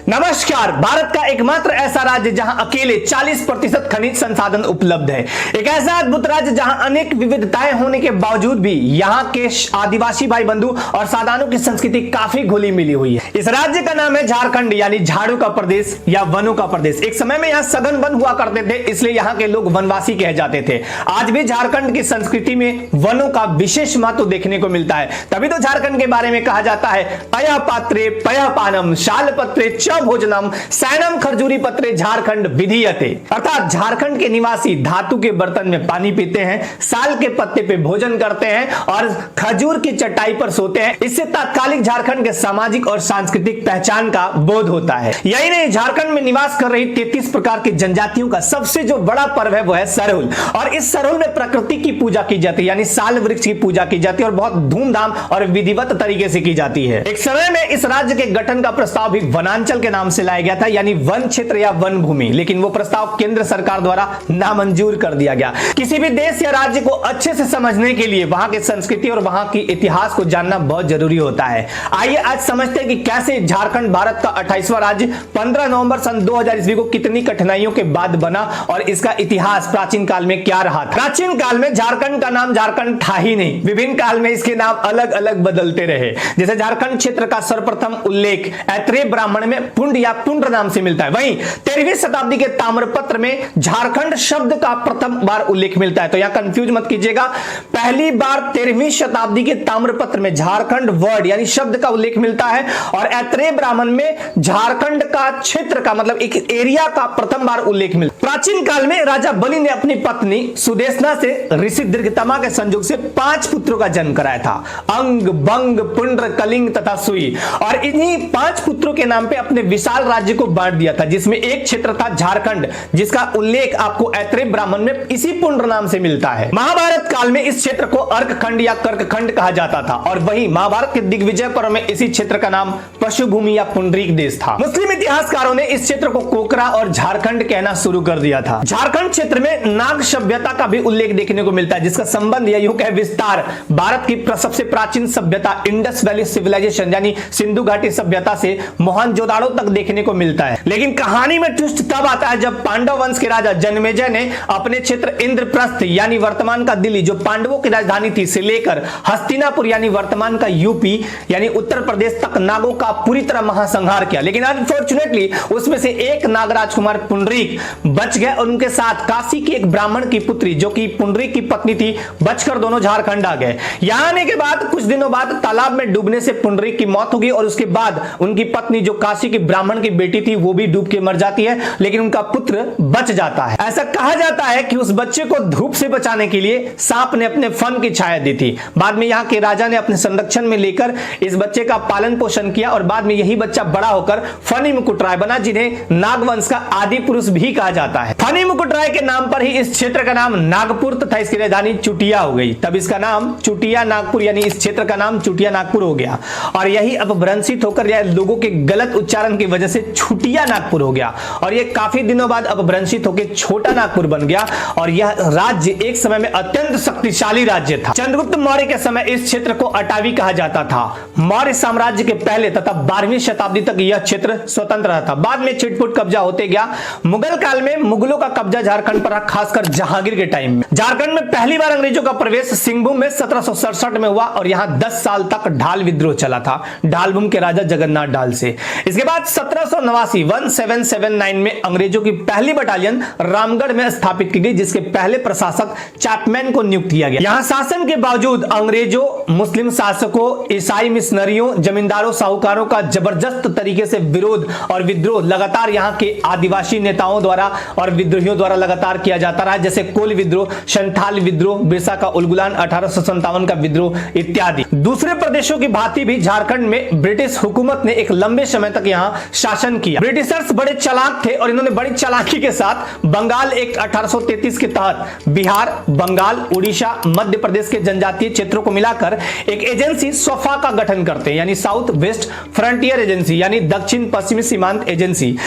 नमस्कार। भारत का एकमात्र ऐसा राज्य जहां अकेले 40% खनिज संसाधन उपलब्ध है। एक ऐसा अद्भुत राज्य जहां अनेक विविधताएं होने के बावजूद भी यहां के आदिवासी भाई बंधु और सादानों की संस्कृति काफी घुली मिली हुई है। इस राज्य का नाम है झारखंड, यानी झाड़ू का प्रदेश या वनों का प्रदेश। एक समय में यहाँ सघन वन हुआ करते थे, इसलिए यहाँ के लोग वनवासी कहे जाते थे। आज भी झारखंड की संस्कृति में वनों का विशेष महत्व देखने को मिलता है। तभी तो झारखंड के बारे में कहा जाता है अयः पात्रे पयः पानम शाल पत्रे च भोजनम सैनम खरजूरी पत्रे झारखंड विधीयते। अर्थात झारखंड के निवासी धातु के बर्तन में पानी पीते हैं, साल के पत्ते पे भोजन करते हैं और खजूर की चटाई पर सोते हैं। इससे तात्कालिक झारखंड के सामाजिक और सांस्कृतिक पहचान का बोध होता है। यही नहीं, झारखंड में निवास कर रही 33 प्रकार की जनजातियों का सबसे जो बड़ा पर्व है वो है सरहुल। और इस सरहुल में प्रकृति की पूजा की जाती है, यानी साल वृक्ष की पूजा की जाती है और बहुत धूमधाम और विधिवत तरीके से की जाती है। एक समय में इस राज्य के गठन का प्रस्ताव भी वनांचल के नाम से लाया गया था, यानी वन क्षेत्र या वन भूमि, लेकिन वो प्रस्ताव केंद्र सरकार द्वारा नामंजूर कर दिया गया। किसी भी देश या राज्य को अच्छे से समझने के लिए वहां की संस्कृति और वहां की इतिहास को जानना बहुत जरूरी होता है। आइए आज समझते हैं कि कैसे झारखंड भारत का 28वां राज्य 15 नवंबर सन 2000 ईस्वी को कितनी कठिनाइयों के बाद बना और इसका इतिहास प्राचीन काल में क्या रहा था। प्राचीन काल में झारखंड का नाम झारखंड था ही नहीं, विभिन्न काल में इसके नाम अलग अलग बदलते रहे। जैसे झारखंड क्षेत्र का सर्वप्रथम उल्लेख ऐत्रेय ब्राह्मण में पुंड या पुंड्र नाम से मिलता है। वहीं 13वीं शताब्दी के ताम्रपत्र में झारखंड शब्द का प्रथम बार उल्लेख मिलता है। तो यहां कंफ्यूज मत कीजिएगा, पहली बार 13वीं शताब्दी के ताम्रपत्र में झारखंड वर्ड यानी शब्द का उल्लेख मिलता है और ऐत्रेय ब्राह्मण में झारखंड का क्षेत्र का मतलब एक एरिया का प्रथम बार उल्लेख मिलता है। प्राचीन काल में राजा बलि ने अपनी पत्नी सुदेशना से ऋषि दीर्घतमा के संयोग से 5 पुत्रों का जन्म कराया था, अंग, बंग, पुंड्र, कलिंग तथा सुई। और इन्हीं 5 पुत्रों के नाम पे अपने विशाल राज्य को बांट दिया था, जिसमें एक क्षेत्र था झारखंड, जिसका उल्लेख आपको ऐत्रेय ब्राह्मण में इसी पुंड्र नाम से मिलता है। महाभारत काल में इस क्षेत्र को अर्कखंड या कर्कखंड कहा जाता था और वहीं महाभारत के दिग्विजय पर्व में इसी क्षेत्र का नाम पशुभूमि या पुंडरीक देश था। मुस्लिम इतिहासकारों ने इस क्षेत्र को कोकरा और झारखंड कहना शुरू कर दिया था। झारखंड क्षेत्र में नाग सभ्यता का भी उल्लेख देखने को मिलता है, जिसका संबंध या यूं कहे विस्तार भारत की सबसे प्राचीन सभ्यता इंडस वैली सिविलाइजेशन यानी सिंधु घाटी सभ्यता से मोहनजोदाड़ो तक देखने को मिलता है। लेकिन कहानी में ट्विस्ट तब आता है जब पांडव वंश के राजा जन्मेजय ने अपने क्षेत्र इंद्रप्रस्थ यानी वर्तमान का दिल्ली जो पांडवों की राजधानी थी से लेकर हस्तिनापुर यानी वर्तमान का यूपी यानी उत्तर प्रदेश तक नागों का पूरी तरह महासंहार किया। लेकिन अनफॉर्चुनेटली उसमें से एक नाग राजकुमार पुंडरीक बच गए और उनके साथ काशी की एक ब्राह्मण की पुत्री जो कि पुंडरीक की पत्नी थी बचकर दोनों झारखंड आ गए। यहां आने के बाद कुछ दिनों बाद तालाब में डूबने से पुंडरीक की मौत हो गई और उसके बाद उनकी पत्नी जो काशी की ब्राह्मण की बेटी थी वो भी डूब के मर जाती है, लेकिन उनका पुत्र बच जाता है। ऐसा कहा जाता है कि उस बच्चे को धूप से बचाने के लिए सांप ने अपने फन की छाया दी थी। बाद में यहाँ के राजा ने अपने संरक्षण में लेकर इस बच्चे का पालन पोषण किया और बाद में यही बच्चा बड़ा होकर फनी मुकुटराय बना, जिन्हें नागवंश का आदि पुरुष भी कहा जाता है। फनी मुकुटराय के नाम पर ही इस क्षेत्र का नाम नागपुर तथा इसकी राजधानी चुटिया हो गई। तब इसका नाम चुटिया नागपुर यानी इस क्षेत्र का नाम चुटिया नागपुर हो गया और यही अपभ्रंशित होकर लोगों के गलत उच्चारण की वजह से छुटिया नागपुर हो गया और यह काफी दिनों बाद अपभ्रंशित होकर छोटा नागपुर बन गया। और यह राज्य एक समय में अत्यंत शक्तिशाली राज्य था। चंद्रगुप्त मौर्य के समय इस क्षेत्र को अटावी कहा जाता था। मौर्य साम्राज्य के पहले तथा 12वीं शताब्दी तक यह क्षेत्र स्वतंत्र रहा था। बाद में छिटपुट कब्जा होते गया। मुगल काल में मुगलों का कब्जा झारखंड पर रहा, खासकर जहांगीर के टाइम में। झारखंड में पहली बार अंग्रेजों का प्रवेश सिंहभूम में 1767 में हुआ और यहां 10 साल तक ढाल विद्रोह चला था ढालभूम के राजा जगन्नाथ ढाल से। इसके बाद 1789 में अंग्रेजों की पहली बटालियन रामगढ़ में स्थापित की गई, जिसके पहले प्रशासक चैपमैन को नियुक्त किया गया। यहां शासन के बावजूद अंग्रेजों, मुस्लिम शासकों, ईसाई मिशनरियों, जमींदारों, साहूकारों का जबरदस्त तरीके से विरोध और विद्रोह लगातार यहां के आदिवासी नेताओं द्वारा और विद्रोहियों द्वारा लगातार किया जाता रहा, जैसे कोल विद्रोह, संथाल विद्रोह, बिरसा का उलगुलान, 1857 का विद्रोह इत्यादि। दूसरे प्रदेशों की भांति भी झारखंड में ब्रिटिश हुकूमत ने एक लंबे समय तक यहां शासन किया। ब्रिटिशर्स बड़े चालाक थे और इन्होंने बड़ी चालाकी के साथ बंगाल एक्ट 1833 के तहत बिहार, बंगाल, उड़ीसा, मध्य प्रदेश के जनजातीय क्षेत्रों को मिलाकर एक एजेंसी सोफा का गठन करते हैं, यानी साउथ वेस्ट फ्रंटियर एजेंसी यानी दक्षिण पश्चिमी सीमांत एजेंसी।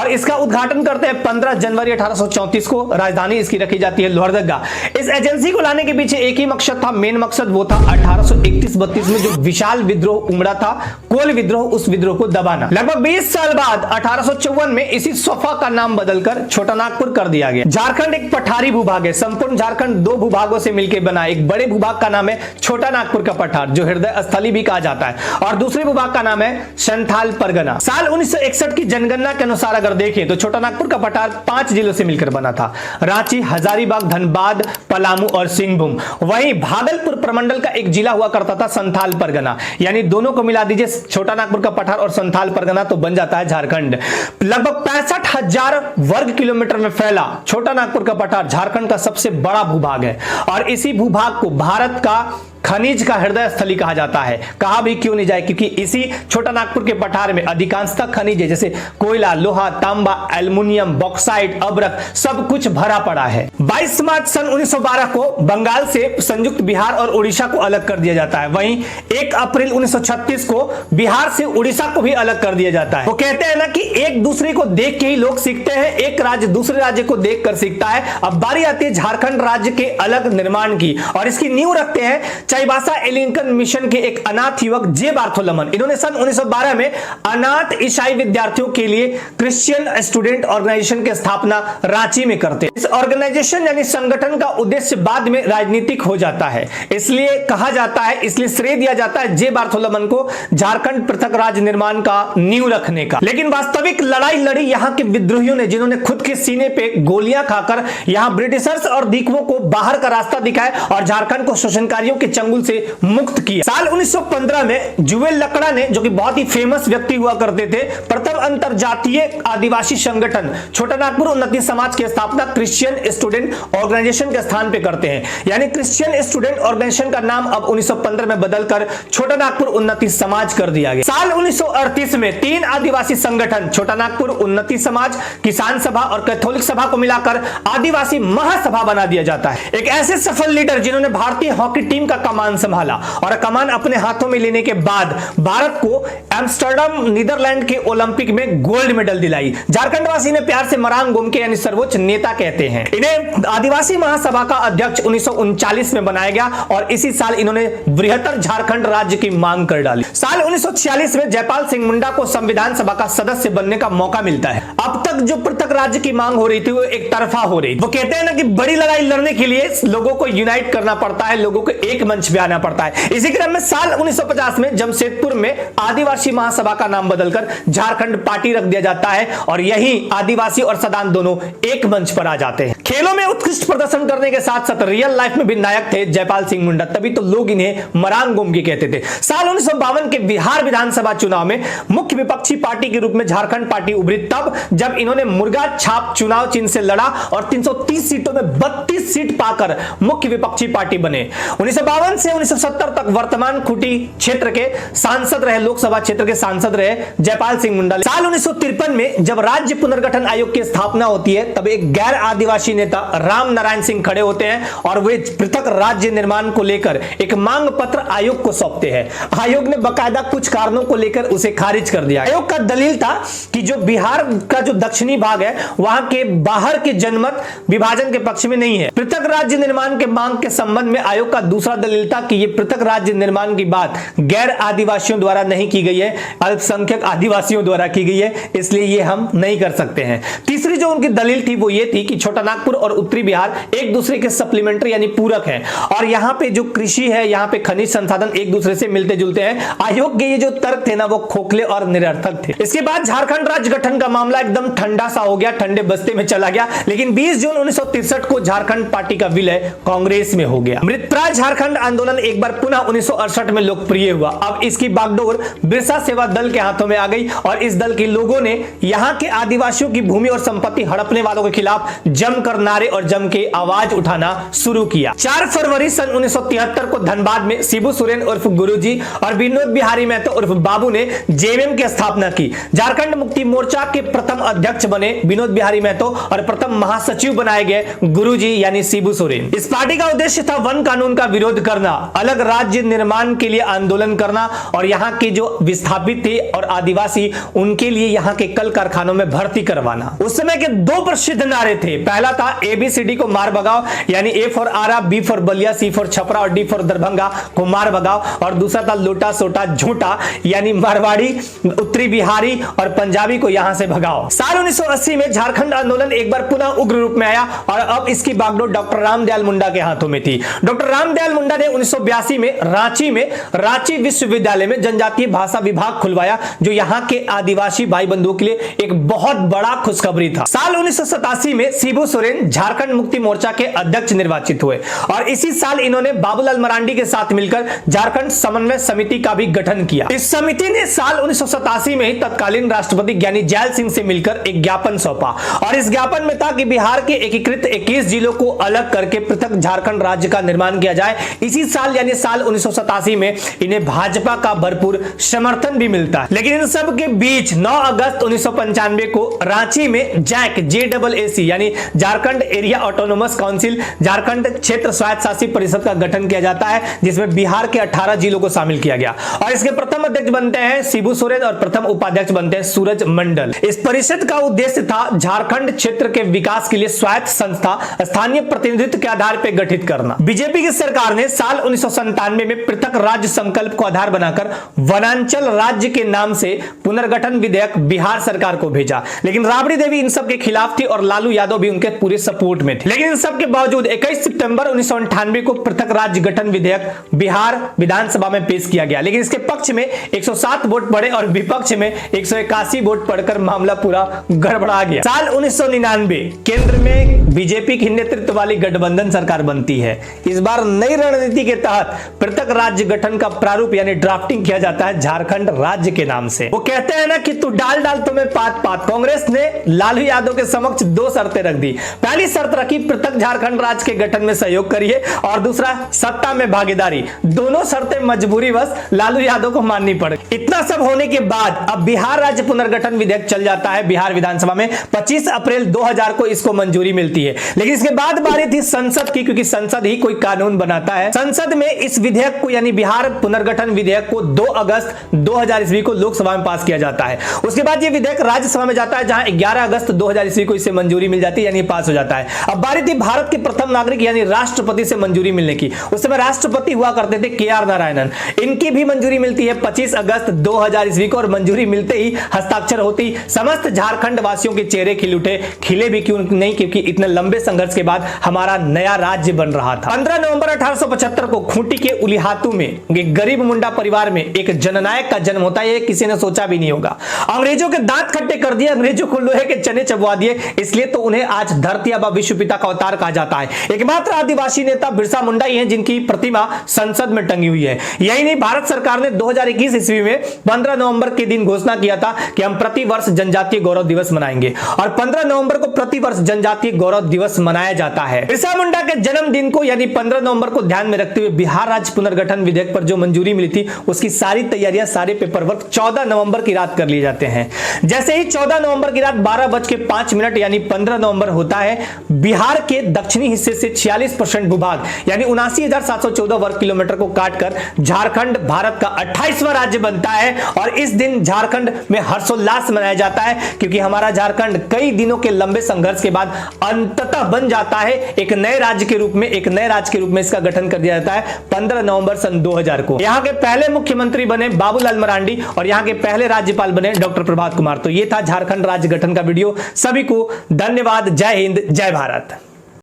और इसका उद्घाटन करते हैं 15 जनवरी 1834 को। राजधानी इसकी रखी जाती है लोहरदगा। इस एजेंसी को लाने के पीछे एक ही मकसद था, मेन मकसद वो था 1831-32 में जो विशाल विद्रोह उमड़ा था, कोल विद्रोह, उस विद्रोह को दबाना। लगभग 20 साल बाद 1854 में इसी सफा का नाम बदलकर छोटा नागपुर कर दिया गया। झारखंड एक पठारी भूभाग है। संपूर्ण झारखंड दो भूभागों से मिलकर बना। एक बड़े भूभाग का नाम है छोटा नागपुर का पठार, जो हृदय स्थली भी कहा जाता है, और दूसरे भूभाग का नाम है संथाल परगना। साल 1961 की जनगणना के अनुसार अगर देखें तो छोटा नागपुर का पठार 5 जिलों से मिलकर बना था, रांची, हजारीबाग, धनबाद, पलामू और सिंहभूम। वहीं भागलपुर प्रमंडल का एक जिला हुआ करता था संथाल परगना, यानी दोनों को मिला दीजिए, छोटा नागपुर का पठार और संथाल परगना, तो बन जाता है झारखंड। लगभग 65,000 वर्ग किलोमीटर में फैला छोटा नागपुर का पठार झारखंड का सबसे बड़ा भूभाग है, और इसी भूभाग को भारत का खनिज का हृदय स्थली कहा जाता है। कहा भी क्यों नहीं जाए, क्योंकि इसी छोटा नागपुर के पठार में अधिकांशतः खनिज है, जैसे कोयला, लोहा, तांबा, एल्युमिनियम, बॉक्साइट, अब्रक, सब कुछ भरा पड़ा है। 22 मार्च सन 1912 को बंगाल से संयुक्त बिहार और उड़ीसा को अलग कर दिया जाता है। वहीं 1 अप्रैल 1936 को बिहार से उड़ीसा को भी अलग कर दिया जाता है। वो कहते हैं ना कि एक दूसरे को देख के ही लोग सीखते हैं, एक राज्य दूसरे राज्य को देख कर सीखता है। अब बारी आती है झारखंड राज्य के अलग निर्माण की, और इसकी नींव रखते हैं चाईबासा एलिंकन मिशन के एक अनाथ युवक जे बार्थोलोमन। इन्होंने सन 1912 में अनाथ ईसाई विद्यार्थियों के लिए क्रिश्चियन स्टूडेंट ऑर्गेनाइजेशन की स्थापना रांची में करते हैं। इस ऑर्गेनाइजेशन यानी संगठन का उद्देश्य बाद में राजनीतिक हो जाता है, इसलिए कहा जाता है, इसलिए श्रेय दिया जाता है जे बार्थोलोमन को झारखंड पृथक राज्य निर्माण का नींव रखने का। लेकिन वास्तविक लड़ाई लड़ी यहां के विद्रोहियों ने, जिन्होंने खुद के सीने पे गोलियां खाकर यहां ब्रिटिशर्स और दीकुओं को बाहर का रास्ता दिखाया और झारखंड को शोषणकारियों के चंगुल से मुक्त किया। साल 1915 में जुवेल लकड़ा ने, जो कि बहुत ही फेमस व्यक्ति हुआ करते थे, प्रथम अंतरजातीय आदिवासी संगठन छोटा नागपुर उन्नति समाज की स्थापना क्रिश्चियन स्टूडेंट ऑर्गेनाइजेशन के स्थान पे करते हैं। यानी क्रिश्चियन स्टूडेंट ऑर्गेनाइजेशन का नाम अब 1915 में बदलकर छोटा नागपुर उन्नति समाज कर दिया गया। साल 1938 में 3 आदिवासी संगठन छोटा नागपुर उन्नति समाज, किसान सभा और कैथोलिक सभा को मिलाकर आदिवासी महासभा बना दिया जाता है। एक ऐसे सफल लीडर जिन्होंने भारतीय हॉकी टीम का कमान संभाला और कमान अपने हाथों में लेने के बाद भारत को एम्स्टर्डम नीदरलैंड के ओलंपिक में गोल्ड मेडल दिलाई। झारखंड वासी ने प्यार से मरांग गोमके यानी सर्वोच्च नेता कहते हैं। इन्हें आदिवासी महासभा का अध्यक्ष 1939 में बनाया गया और इसी साल इन्होंने बृहत्तर झारखंड राज्य की मांग कर डाली। साल 1946 में जयपाल सिंह मुंडा को संविधान सभा का सदस्य बनने का मौका मिलता है। अब तक जो पृथक राज्य की मांग हो रही थी वो एक तरफा हो रही। वो कहते हैं ना कि बड़ी लड़ाई लड़ने के लिए लोगों को यूनाइट करना पड़ता है, लोगों को एक मंच पे आना पड़ता है। इसी क्रम में साल 1950 में जमशेदपुर में आदिवासी महासभा का नाम बदलकर झारखंड पार्टी रख दिया जाता है और यही आदिवासी और सदान दोनों एक मंच पर आ जाते हैं। खेलों में उत्कृष्ट प्रदर्शन करने के साथ साथ रियल लाइफ में भी नायक थे जयपाल सिंह मुंडा, तभी तो लोग इन्हें मरांग गोमकी कहते थे। साल 1952 के बिहार विधानसभा चुनाव में मुख्य विपक्षी पार्टी के रूप में झारखंड पार्टी उभरी, तब जब इन्होंने मुर्गा छाप चुनाव चिन्ह से लड़ा और 330 सीटों में 32 सीट पाकर मुख्य विपक्षी पार्टी बने। 1952 से 1970 तक वर्तमान खूंटी क्षेत्र के सांसद रहे, लोकसभा क्षेत्र के सांसद रहे जयपाल सिंह मुंडा। साल 1953 में जब राज्य पुनर्गठन आयोग की स्थापना होती है तब एक गैर आदिवासी नेता राम नारायण सिंह खड़े होते हैं और वे पृथक राज्य निर्माण को लेकर एक मांग पत्र आयोग को सौंपते हैं। आयोग ने बकायदा कुछ कारणों को लेकर उसे खारिज कर दिया। आयोग का दलील था कि जो बिहार का जो दक्षिणी भाग है वहां के बाहर के जनमत विभाजन के पक्ष में नहीं है। पृथक राज्य निर्माण के मांग के संबंध में आयोग का दूसरा दलील था कि यह पृथक राज्य निर्माण की बात गैर आदिवासियों द्वारा नहीं की गई है, अल्पसंख्यक आदिवासियों द्वारा की गई है, इसलिए ये हम नहीं कर सकते हैं। तीसरी जो उनकी दलील थी वो ये थी कि छोटा नागपुर और उत्तरी बिहार एक दूसरे के सप्लीमेंट्री यानी पूरक हैं और यहाँ पे जो कृषि है, यहाँ पे खनिज संसाधन एक दूसरे से मिलते जुलते हैं। आयोग के ये जो तर्क थे ना वो खोखले और निरर्थक थे। इसके बाद झारखंड राज्य गठन का मामला एकदम ठंडा सा हो गया, ठंडे बस्ते में चला गया, लेकिन 20 जून 1963 को झारखंड पार्टी का विलय कांग्रेस में हो गया। मृतप्राय झारखंड आंदोलन एक बार पुनः 1968 में लोकप्रिय हुआ। अब इसकी बागडोर बिरसा सेवा दल के हाथों में आ गई और इस दल के लोगों ने यहाँ के आदिवासियों की भूमि और संपत्ति हड़पने वालों के खिलाफ जमकर नारे और जम के आवाज उठाना शुरू किया। 4 फरवरी सन 1973 को धनबाद में शिबू सोरेन उर्फ गुरुजी और विनोद बिहारी महतो उर्फ बाबू ने जेएमएम की स्थापना की। झारखंड मुक्ति मोर्चा के प्रथम अध्यक्ष बने विनोद बिहारी महतो और प्रथम महासचिव बनाए गए गुरुजी यानी शिबू सोरेन। इस पार्टी का उद्देश्य था वन कानून का विरोध करना, अलग राज्य निर्माण के लिए आंदोलन करना और यहाँ के जो विस्थापित थे और आदिवासी उनके लिए यहाँ के कल कारखानों में भर्ती करवाना। उस समय के दो प्रसिद्ध नारे थे। पहला था ABCD को मार भगाओ, यानी A for Ara, B for Ballia, C for Chhapra और D फॉर दरभंगा को मार भगाओ। और दूसरा था लोटा सोटा झूठा, यानी मारवाड़ी, उत्तरी बिहारी और पंजाबी को यहां से भगाओ। साल 1980 में झारखंड आंदोलन एक बार पुनः उग्र रूप में आया और अब इसकी बागडोर डॉक्टर रामदयाल मुंडा के हाथों में थी। डॉक्टर रामदयाल मुंडा ने 1982 में रांची विश्वविद्यालय में जनजातीय भाषा विभाग खुलवाया, जो यहां के आदिवासी भाई बंधुओं के लिए एक बहुत बड़ा खुशखबरी था। साल 1987 में शिबू सोरेन झारखंड मुक्ति मोर्चा के अध्यक्ष निर्वाचित हुए और इसी साल इन्होंने बाबूलाल मरांडी के साथ मिलकर झारखंड समन्वय समिति का भी गठन किया। इस समिति ने साल 1987 में ही तत्कालीन राष्ट्रपति ज्ञानी जैल सिंह से मिलकर एक ज्ञापन सौंपा और इस ज्ञापन में था कि बिहार के एकीकृत 21 जिलों को अलग करके पृथक झारखंड राज्य का निर्माण किया जाए। इसी साल यानी साल 1987 में इन्हें भाजपा का भरपूर समर्थन भी मिलता है। लेकिन इन सब के बीच 9 अगस्त 1995 को रांची में JAC यानी Jharkhand area autonomous council, Jharkhand क्षेत्र स्वायत्त शासित परिषद का गठन किया जाता है, जिसमें बिहार के 18 जिलों को शामिल किया गया और इसके प्रथम अध्यक्ष बनते हैं शिबू सोरेन और प्रथम उपाध्यक्ष बनते हैं सूरज मंडल। इस परिषद का उद्देश्य था झारखंड क्षेत्र के विकास के लिए स्वायत्त संस्था स्थानीय प्रतिनिधित्व के आधार पर गठित करना। बीजेपी की सरकार ने साल 1997 में पृथक राज्य संकल्प को आधार बनाकर वनांचल राज्य के नाम से पुनर्गठन विधेयक बिहार सरकार को भेजा, लेकिन राबड़ी देवी इन सब के खिलाफ थी और लालू यादव भी उनके पूरे सपोर्ट में थे। लेकिन इन सब के बावजूद 21 सितंबर 1998 को पृथक राज्य गठन विधेयक बिहार विधानसभा में पेश किया गया, लेकिन इसके पक्ष में 107 वोट पड़े और विपक्ष में 181 वोट पड़कर मामला पूरा गड़बड़ा गया। साल 1999 केंद्र में बीजेपी के नेतृत्व वाली गठबंधन सरकार बनती है। इस बार नई रणनीति के तहत पृथक राज्य गठन का प्रारूप यानी ड्राफ्टिंग किया जाता है झारखंड राज्य के नाम से। वो कहते हैं ना कि तू डाल डाल तुम्हें पात पात। कांग्रेस ने लालू यादव के समक्ष 2 शर्तें रख दी। पहली शर्त रखी पृथक झारखंड राज्य के गठन में सहयोग करिए और दूसरा सत्ता में भागीदारी। दोनों शर्तें मजबूरीवश लालू यादव को माननी पड़ी। इतना सब होने के बाद अब बिहार राज्य पुनर्गठन विधेयक चल जाता है बिहार विधानसभा में। 25 अप्रैल 2000 को इसको मंजूरी मिलती है, लेकिन इसके बाद बारी थी संसद की, क्योंकि संसद ही कोई कानून बनाता है। संसद में इस विधेयक को यानी बिहार पुनर्गठन विधेयक को 2 अगस्त 2000 ईस्वी को लोकसभा में पास किया जाता है। उसके बाद यह विधेयक राज्यसभा में जाता है, जहां 11 अगस्त 2000 ईस्वी को इसे मंजूरी मिल जाती है, यानी पास हो जाता है। अब बारी थी भारत के प्रथम नागरिक यानी राष्ट्रपति से मंजूरी मिलने की। उस समय राष्ट्रपति हुआ करते थे KR नारायणन। इनकी भी मंजूरी मिलती है 25 अगस्त 2000 ईस्वी को और मंजूरी मिलते ही हस्ताक्षर होती समस्त झारखंड वासियों के चेहरे खिल उठे। खिले भी क्यों नहीं, क्योंकि इतने लंबे संघर्ष के बाद हमारा नया राज्य बन रहा था। 15 नवंबर 1875 को खूंटी के उलिहातू में एक गरीब मुंडा परिवार में एक जननायक का जन्म होता है। किसी ने सोचा भी नहीं होगा। अंग्रेजों के दांत खट्टे कर दिए, अंग्रेजों को लोहे के चने चबवा दिए, इसलिए तो उन्हें आज धरती आबा विश्व पिता का अवतार कहा जाता है। एकमात्र आदिवासी नेता बिरसा मुंडा ही हैं जिनकी प्रतिमा संसद में टंगी हुई है। यही नहीं, भारत सरकार ने 2021 ईस्वी में 15 नवंबर के दिन घोषणा किया था कि हम प्रतिवर्ष जनजातीय गौरव दिवस मनाएंगे और 15 नवंबर को प्रतिवर्ष जनजातीय गौरव दिवस मनाया जाता है। बिरसा मुंडा के जन्मदिन को यानी 15 नवंबर को ध्यान में रखते हुए बिहार राज्य पुनर्गठन विधेयक पर जो मंजूरी मिली थी उसकी सारी तैयारियां, सारे पेपर वर्क 14 नवंबर की रात कर लिए जाते हैं। जैसे ही 14 नवंबर की रात 12:05 यानी 15 नवंबर होता है, बिहार के दक्षिणी हिस्से से 46% भूभाग यानी 79,714 वर्ग किलोमीटर को काटकर झारखंड भारत का 28वां राज्य बनता है और इस दिन झारखंड में हर्षोल्लास मनाया जाता है, क्योंकि हमारा झारखंड कई दिनों के लंबे संघर्ष के बाद अंततः बन जाता है एक नए राज्य के रूप में इसका गठन कर दिया जाता है 15 नवंबर सन 2000 को। यहाँ के पहले मुख्यमंत्री बने बाबूलाल मरांडी और यहाँ के पहले राज्यपाल बने डॉक्टर प्रभात कुमार। तो ये था झारखंड राज्य गठन का वीडियो। सभी को धन्यवाद। जय हिंद, जय भारत।